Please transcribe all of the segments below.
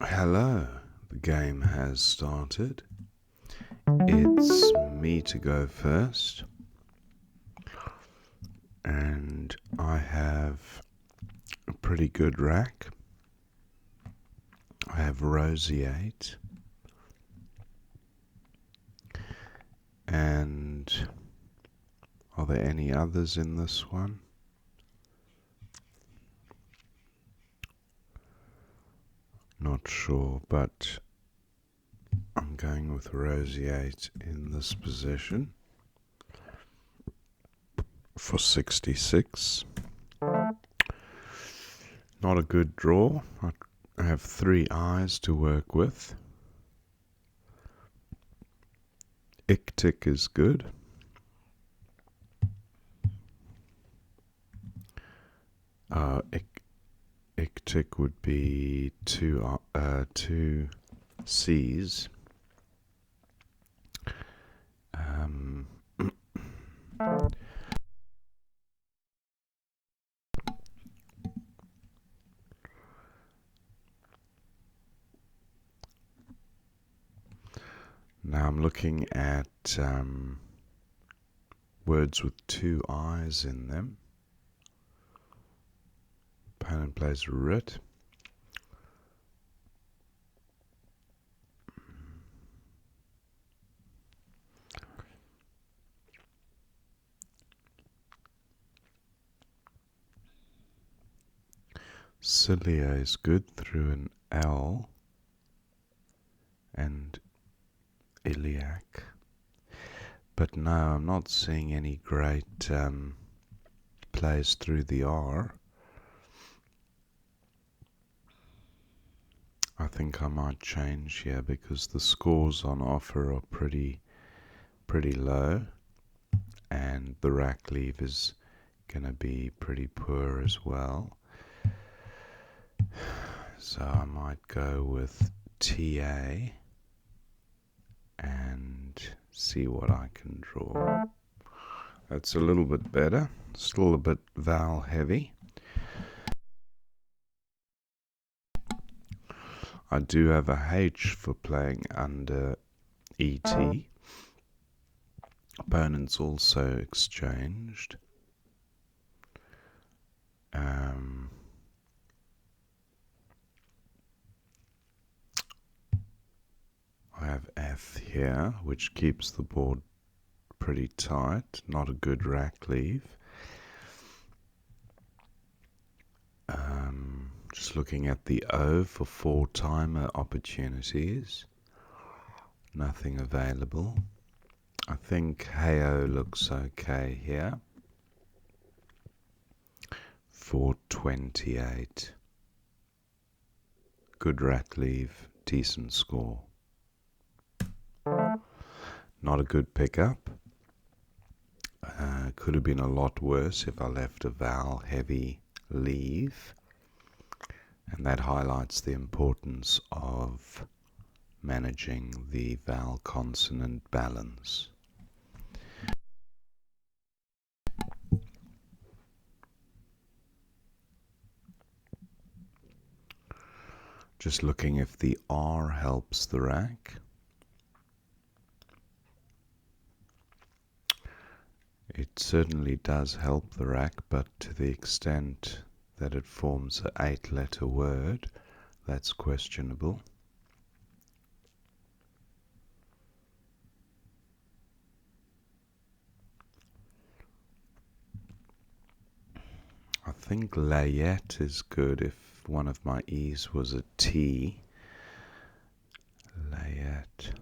Hello, the game has started. It's me to go first, and I have a pretty good rack. I have roseate, and are there any others in this one? Not sure, but I'm going with roseate in this position for 66. Not a good draw. I have 3 eyes to work with. Ictic is good. Ictic would be two C's. Now I'm looking at words with 2 I's in them. Opponent plays writ. Cilia is good through an L and iliac. But no, I'm not seeing any great plays through the R. I think I might change here because the scores on offer are pretty low, and the rack leave is going to be pretty poor as well. So I might go with TA and see what I can draw. That's a little bit better, still a bit vowel heavy. I do have a H for playing under ET. Opponents also exchanged. I have F here, which keeps the board pretty tight. Not a good rack leave. Just looking at the O for 4-timer opportunities. Nothing available. I think Heyo looks okay here for 28. Good rack leave, decent score. Not a good pickup. Could have been a lot worse if I left a vowel heavy leave. And that highlights the importance of managing the vowel consonant balance. Just looking if the R helps the rack. It certainly does help the rack, but to the extent that it forms an 8-letter word, that's questionable. I think layette is good if one of my E's was a T. Layette.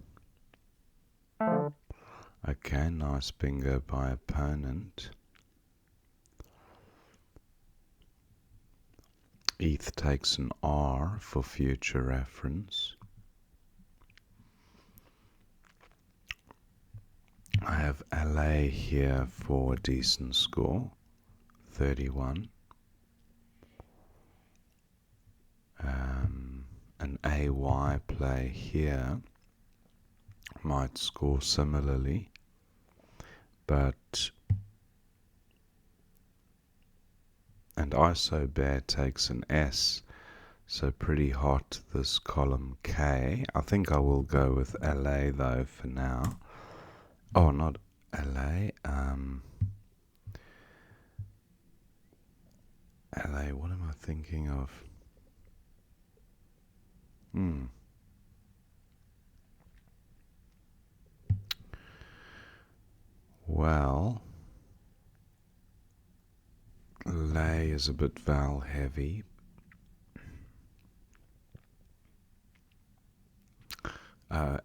Okay, nice bingo by opponent. ETH takes an R for future reference. I have LA here for a decent score, 31. An AY play here might score similarly, but and ISO Bear takes an S, So pretty hot, this column K. I think I will go with LA though for now. Oh, not LA. LA, what am I thinking of? Well, lay is a bit vowel heavy.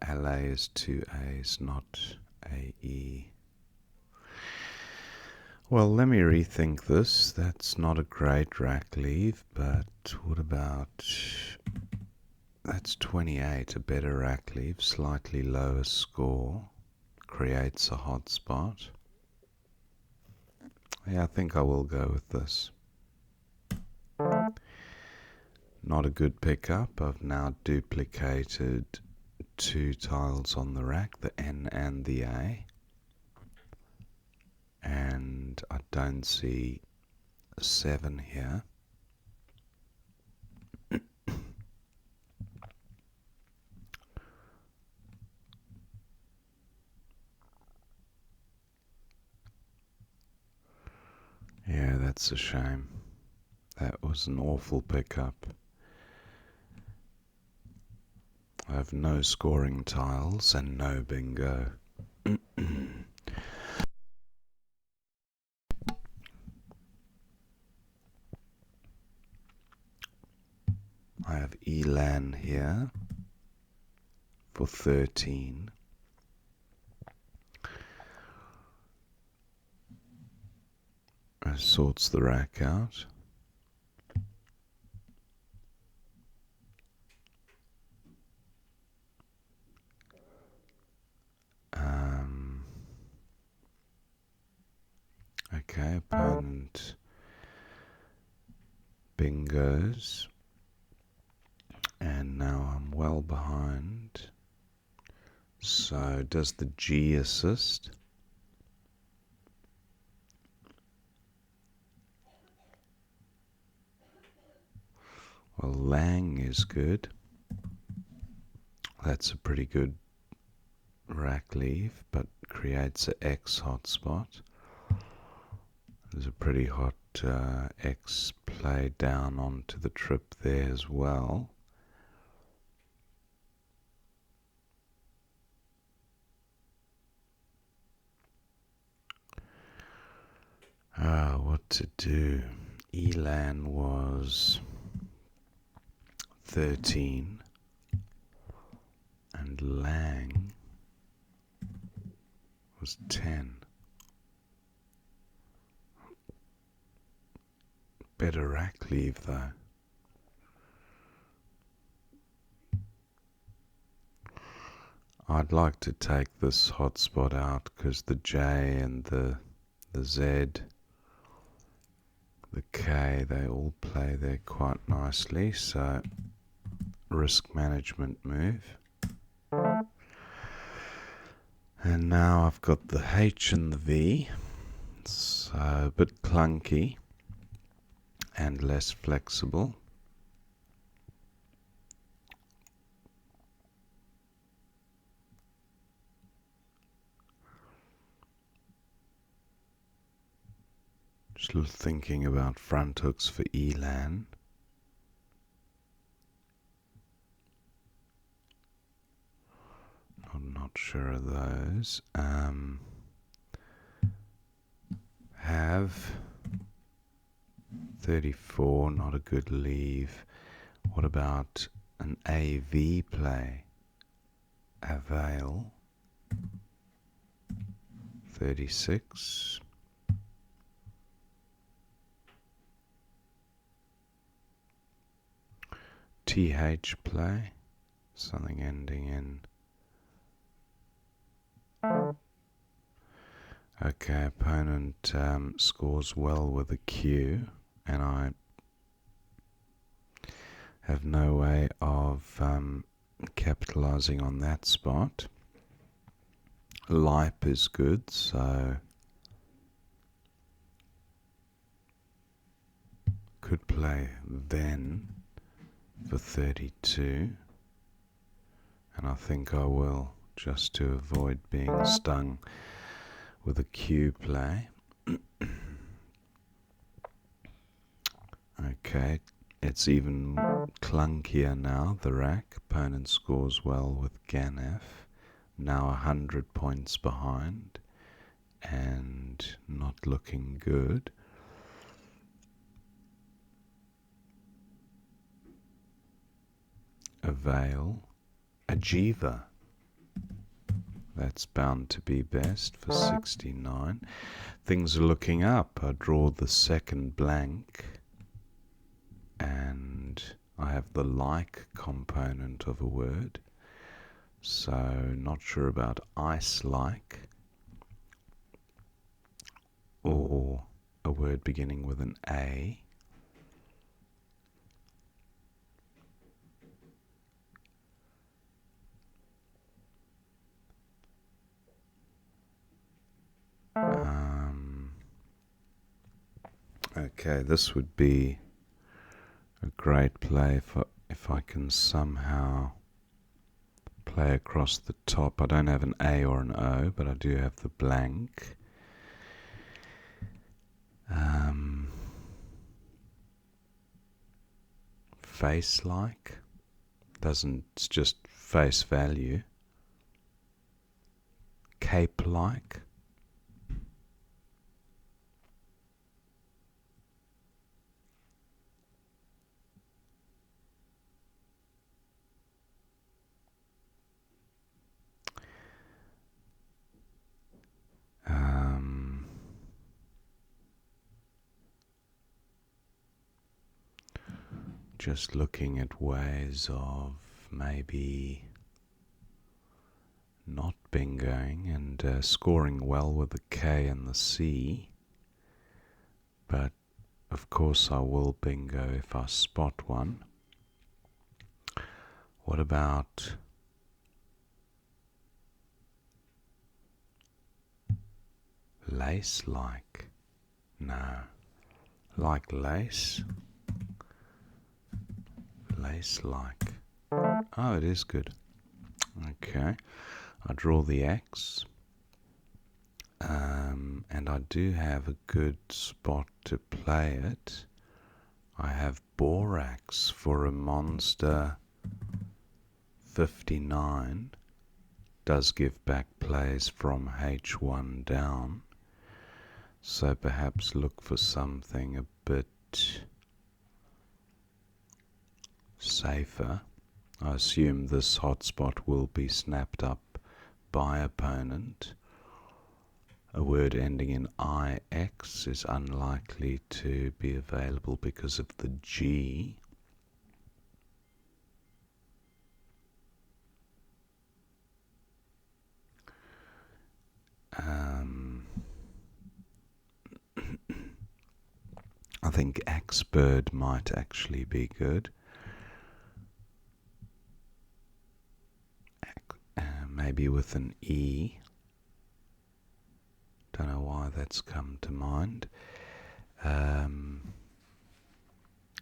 LA is two A's, not AE. Well, let me rethink this. That's not a great rack leave, but what about... That's 28, a better rack leave, slightly lower score, creates a hot spot. Yeah, I think I will go with this. Not a good pickup. I've now duplicated two tiles on the rack, the N and the A. And I don't see a 7 here. Yeah, that's a shame. That was an awful pickup. I have no scoring tiles and no bingo. I have Elan here for 13. Sorts the rack out. Okay, opponent bingos. And now I'm well behind. So does the G assist? Well, Lang is good. That's a pretty good rack leave, but creates an X hotspot. There's a pretty hot X play down onto the trip there as well. What to do? Elan was 13 and Lang was 10. Better rack leave though. I'd like to take this hotspot out because the J and the Z, the K, they all play there quite nicely, so risk management move. And now I've got the H and the V, so a bit clunky and less flexible. Just thinking about front hooks for Elan. I'm not sure of those. Have 34, not a good leave. What about an AV play? Avail 36. TH play, something ending in. Okay, opponent scores well with a Q, and I have no way of capitalizing on that spot. Lipe is good, so could play then for 32. And I think I will, just to avoid being stung with a cue play. Okay, it's even clunkier now, the rack. Opponent scores well with Ganef. Now 100 points behind and not looking good. A Veil. A Jiva. That's bound to be best for 69. Things are looking up. I draw the second blank and I have the like component of a word. So not sure about ice-like or a word beginning with an A. Okay, this would be a great play if I can somehow play across the top. I don't have an A or an O, but I do have the blank. Face-like. It's just face value. Cape-like. Just looking at ways of maybe not bingoing and scoring well with the K and the C, but of course I will bingo if I spot one. What about lace-like? No. Like lace? Lace-like. Oh, it is good. Okay. I draw the X. And I do have a good spot to play it. I have Borax for a monster 59. Does give back plays from H1 down. So perhaps look for something a bit safer. I assume this hotspot will be snapped up by opponent. A word ending in IX is unlikely to be available because of the G. I think Axbird might actually be good. Maybe with an E. Don't know why that's come to mind.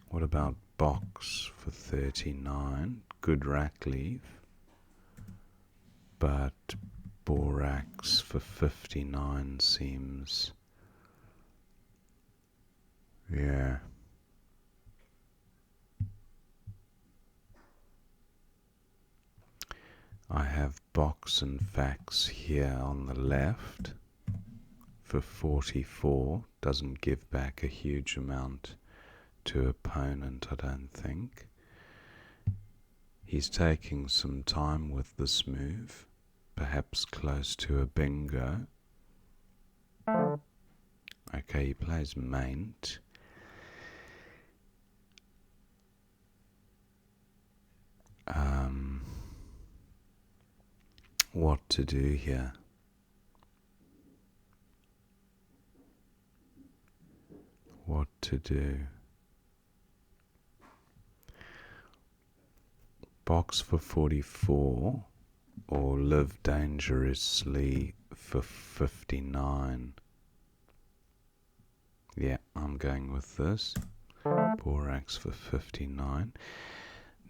What about Box for 39? Good rack leave. But Borax for 59 seems... yeah. I have Box and Fax here on the left for 44. Doesn't give back a huge amount to opponent, I don't think. He's taking some time with this move, perhaps close to a bingo. Okay, he plays maint. What to do here? What to do? Box for 44 or live dangerously for 59. Yeah, I'm going with this. Borax for 59.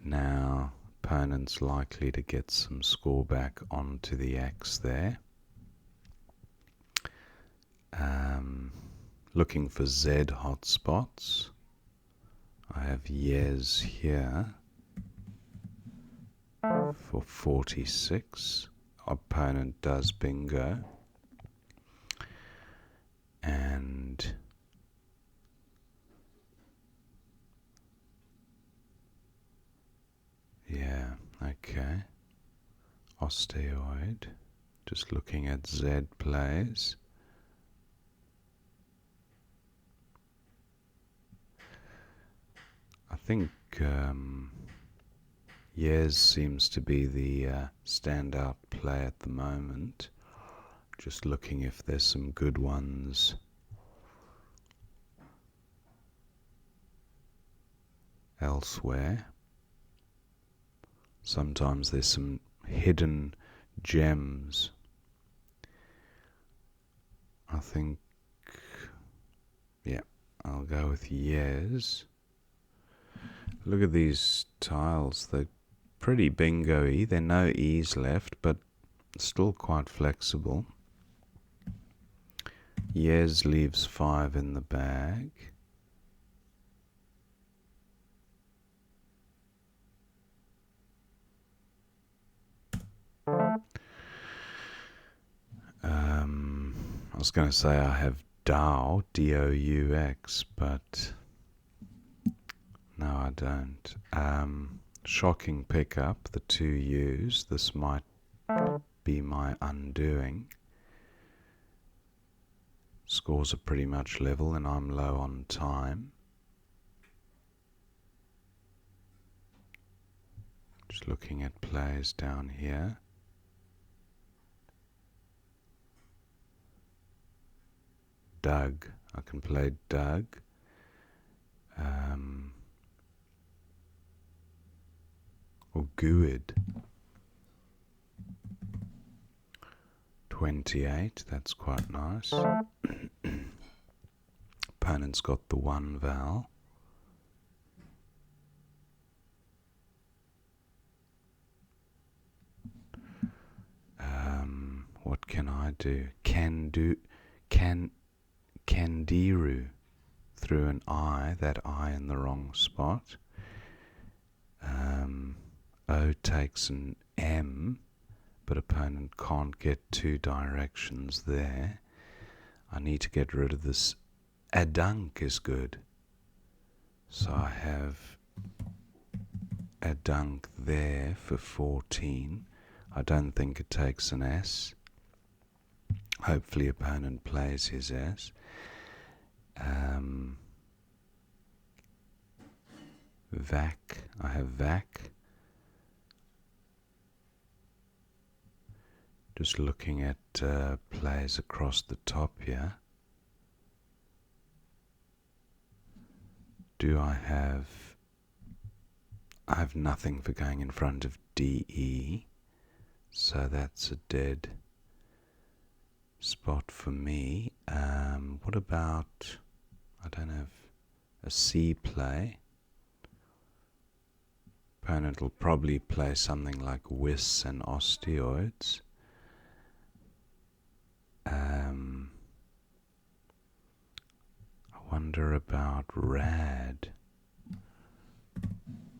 Now, opponent's likely to get some score back onto the X there. Looking for Z hotspots. I have yes here for 46. Opponent does bingo. And yeah, okay. Osteoid. Just looking at Z plays. I think Yes seems to be the standout play at the moment. Just looking if there's some good ones elsewhere. Sometimes there's some hidden gems. I think, yeah, I'll go with yes. Look at these tiles, they're pretty bingo-y. There are no E's left, but still quite flexible. Yes leaves 5 in the bag. I was going to say I have Dow, D-O-U-X, but no, I don't. Shocking pickup, the 2 U's. This might be my undoing. Scores are pretty much level and I'm low on time. Just looking at plays down here. Doug. I can play Doug. Or Good. 28, that's quite nice. Opponent's got the 1 vowel. What can I do? Candiru through an I, that I in the wrong spot. O takes an M, but opponent can't get 2 directions there. I need to get rid of this. Adunk is good. So I have Adunk there for 14. I don't think it takes an S. Hopefully opponent plays his S. Vac. I have Vac. Just looking at plays across the top here. Do I have... I have nothing for going in front of DE. So that's a dead spot for me. What about... I don't have a C play. Opponent will probably play something like Wis and Osteoids. I wonder about Rad.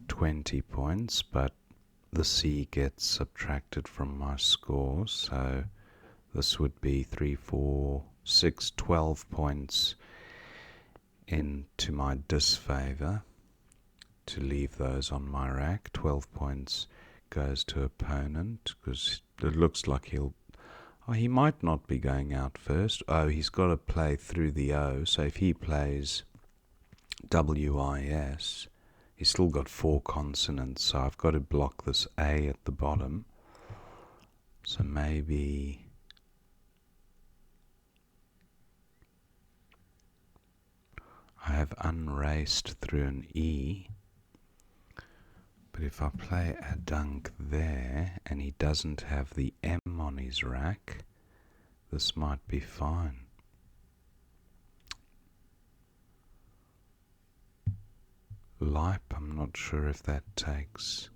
20 points, but the C gets subtracted from my score, so this would be 3, 4, 6, 12 points into my disfavor to leave those on my rack. 12 points goes to opponent because it looks like he might not be going out first. Oh, he's got to play through the O, so if he plays WIS, he's still got 4 consonants, so I've got to block this A at the bottom. So maybe I have unraced through an E, but if I play a dunk there and he doesn't have the M on his rack, this might be fine. Lipo. I'm not sure if that takes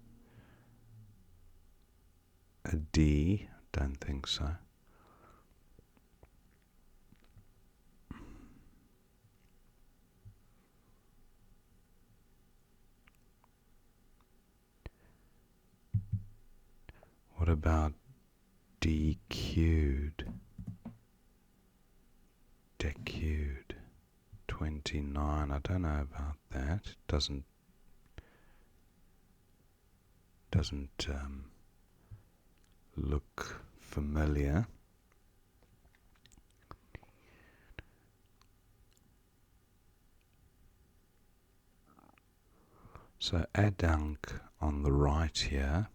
a D. Don't think so. What about DQ'd? Dec'd. 29. I don't know about that. Doesn't look familiar. So adjunct on the right here.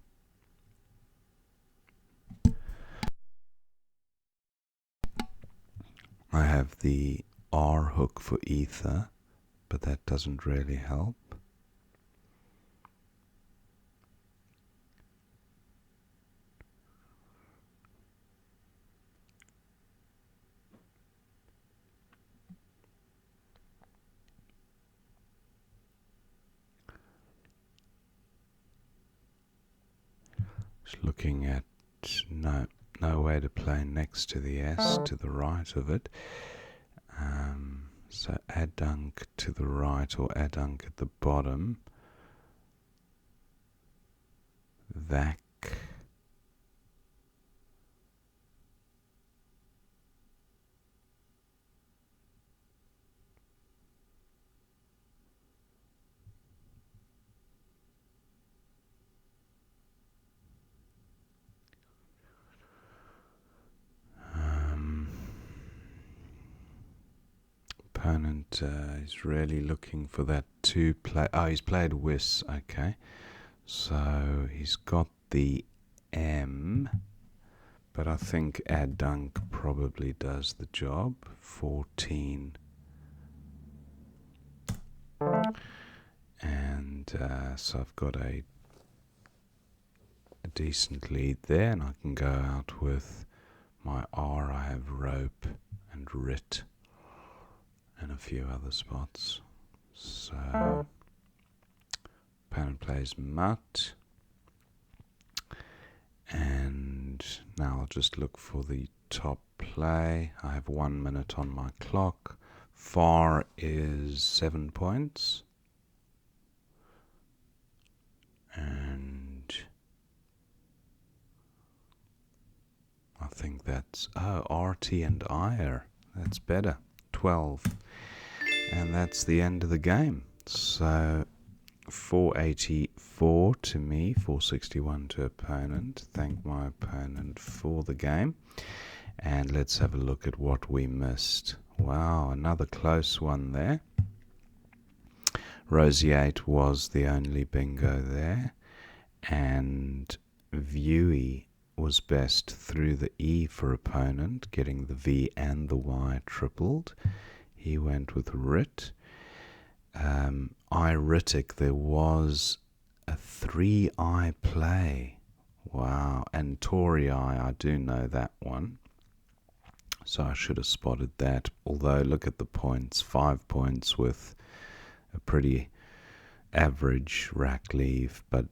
I have the R hook for ether, but that doesn't really help. Just looking at no way to play next to the S to the right of it. So adjunct to the right or adjunct at the bottom. Vac. Opponent is really looking for that to play. Oh, he's played Whis. Okay, so he's got the M, but I think adjunct probably does the job. 14, and so I've got a decent lead there, and I can go out with my R. I have rope and writ and a few other spots. So opponent plays mutt, and now I'll just look for the top play. I have 1 minute on my clock. Far is 7 points, and I think that's RT and IR. That's better. 12. And that's the end of the game. So 484 to me, 461 to opponent. Thank my opponent for the game. And let's have a look at what we missed. Wow, another close one there. Roseate was the only bingo there. And Viewey was best through the E for opponent, getting the V and the Y tripled. He went with Writ. Iritic, there was a 3I play. Wow. And Tory I do know that one. So I should have spotted that. Although, look at the points. 5 points with a pretty average rack leave. But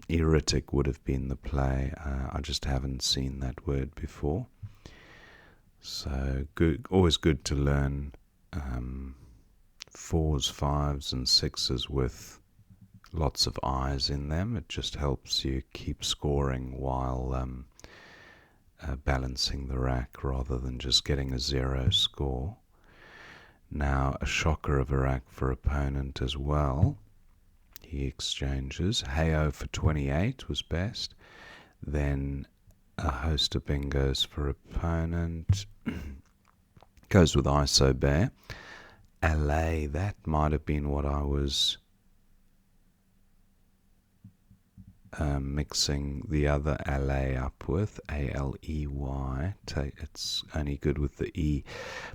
Iritic would have been the play. I just haven't seen that word before. So good, always good to learn 4s, 5s and 6s with lots of I's in them. It just helps you keep scoring while balancing the rack rather than just getting a 0 score. Now a shocker of a rack for opponent as well. He exchanges. Heyo for 28 was best. Then a host of bingos for opponent. Goes with ISO Bear. LA, that might have been what I was mixing the other LA up with. ALEY. It's only good with the E.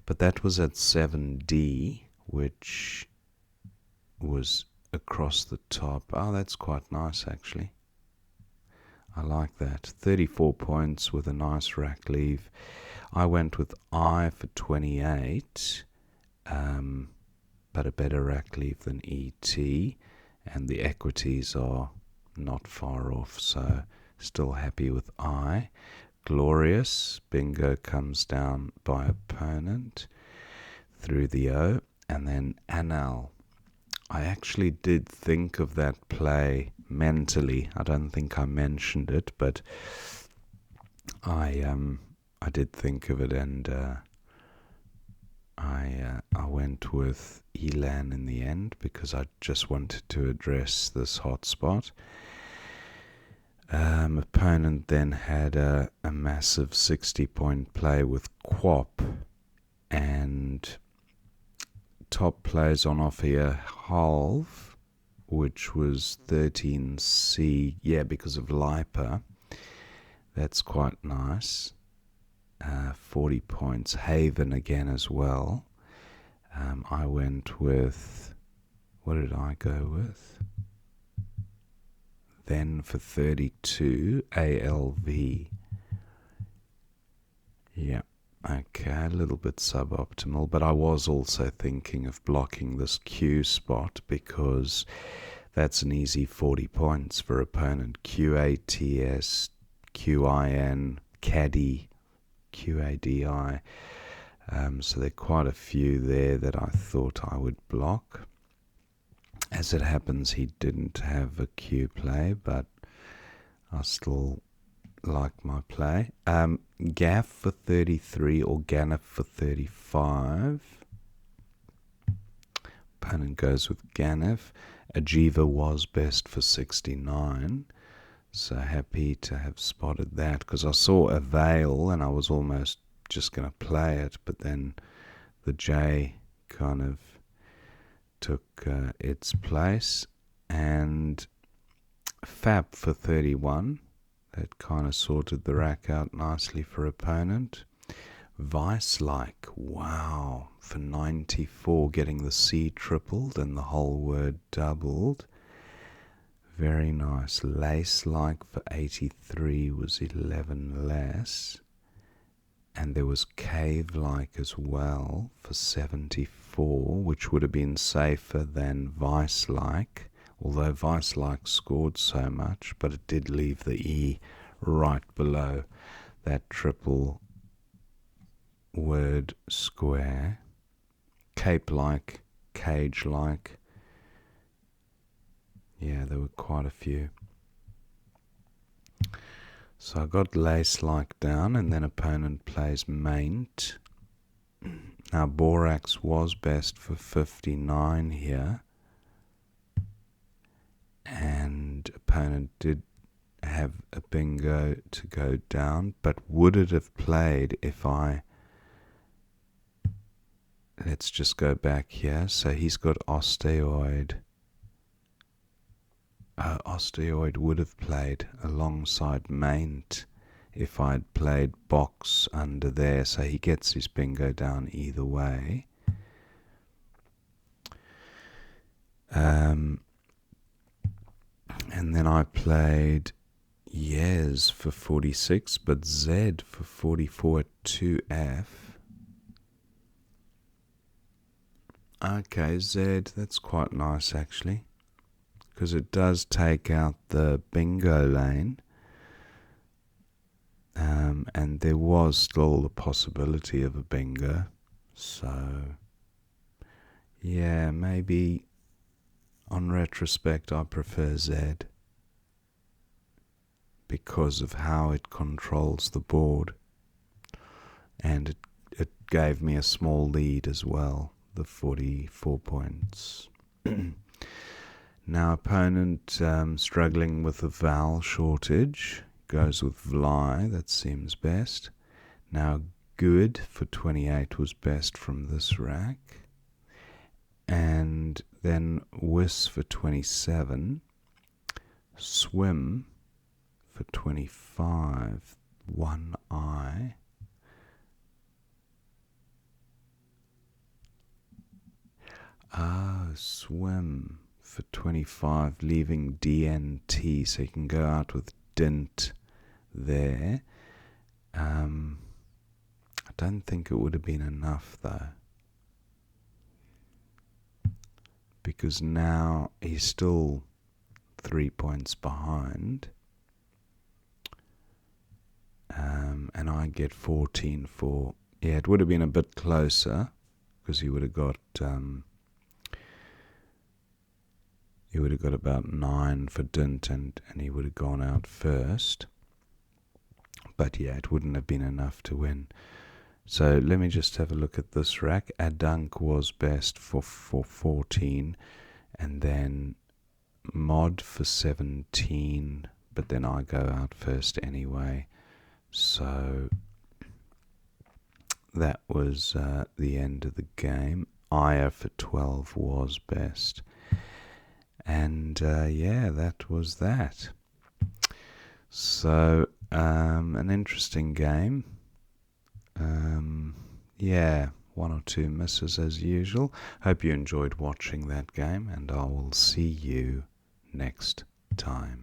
But that was at 7D, which was across the top. Oh, that's quite nice actually. I like that. 34 points with a nice rack leave. I went with I for 28, but a better rack leave than ET. and the equities are not far off, so still happy with I. Glorious, bingo comes down by opponent through the O, and then Anal. I actually did think of that play mentally. I don't think I mentioned it, but I did think of it, and I went with Elan in the end because I just wanted to address this hotspot. Opponent then had a massive 60-point play with Quap, and top plays on offer here, halve, which was 13C, because of Lipa. That's quite nice. 40 points. Haven again as well. I went with, what did I go with? Then for 32, ALV. Yeah, okay, a little bit suboptimal, but I was also thinking of blocking this Q spot because that's an easy 40 points for opponent. QATS, QIN, Caddy, QADI. So there are quite a few there that I thought I would block. As it happens, he didn't have a Q play, but I still like my play. Gaff for 33 or Ganef for 35. Opponent goes with Ganef. Ajiva was best for 69. So happy to have spotted that because I saw a Veil and I was almost just going to play it, but then the J kind of took its place. And Fab for 31. That kind of sorted the rack out nicely for opponent. Vice-like, wow, for 94, getting the C tripled and the whole word doubled. Very nice. Lace-like for 83 was 11 less. And there was Cave-like as well for 74, which would have been safer than Vice-like, although Vice-like scored so much, but it did leave the E right below that triple word square. Cape-like, Cage-like. Yeah, there were quite a few. So I got Lace-like down, and then opponent plays Maint. Now Borax was best for 59 here, and opponent did have a bingo to go down, but would it have played if let's just go back here. So he's got Osteoid. Osteoid would have played alongside Maint if I'd played Box under there, so he gets his bingo down either way. And then I played Yes for 46, but Z for 44 at 2F. Okay, Z, that's quite nice actually, because it does take out the bingo lane. And there was still the possibility of a bingo. So, yeah, maybe on retrospect I prefer Z because of how it controls the board. And it gave me a small lead as well, the 44 points. Now opponent struggling with a vowel shortage, goes with Vly, that seems best. Now Good for 28 was best from this rack. And then Whis for 27. Swim for 25. One Eye. Swim for 25, leaving DNT, so you can go out with Dint there. I don't think it would have been enough though. because now he's still 3 points behind. And I get 14 for... Yeah, it would have been a bit closer, because he would have got... he would have got about 9 for dint, and he would have gone out first. But yeah, it wouldn't have been enough to win. So let me just have a look at this rack. Adunk was best for 14, and then Mod for 17, but then I go out first anyway. So that was the end of the game. Aya for 12 was best. And yeah, that was that. So an interesting game. Yeah, 1 or 2 misses as usual. Hope you enjoyed watching that game, and I will see you next time.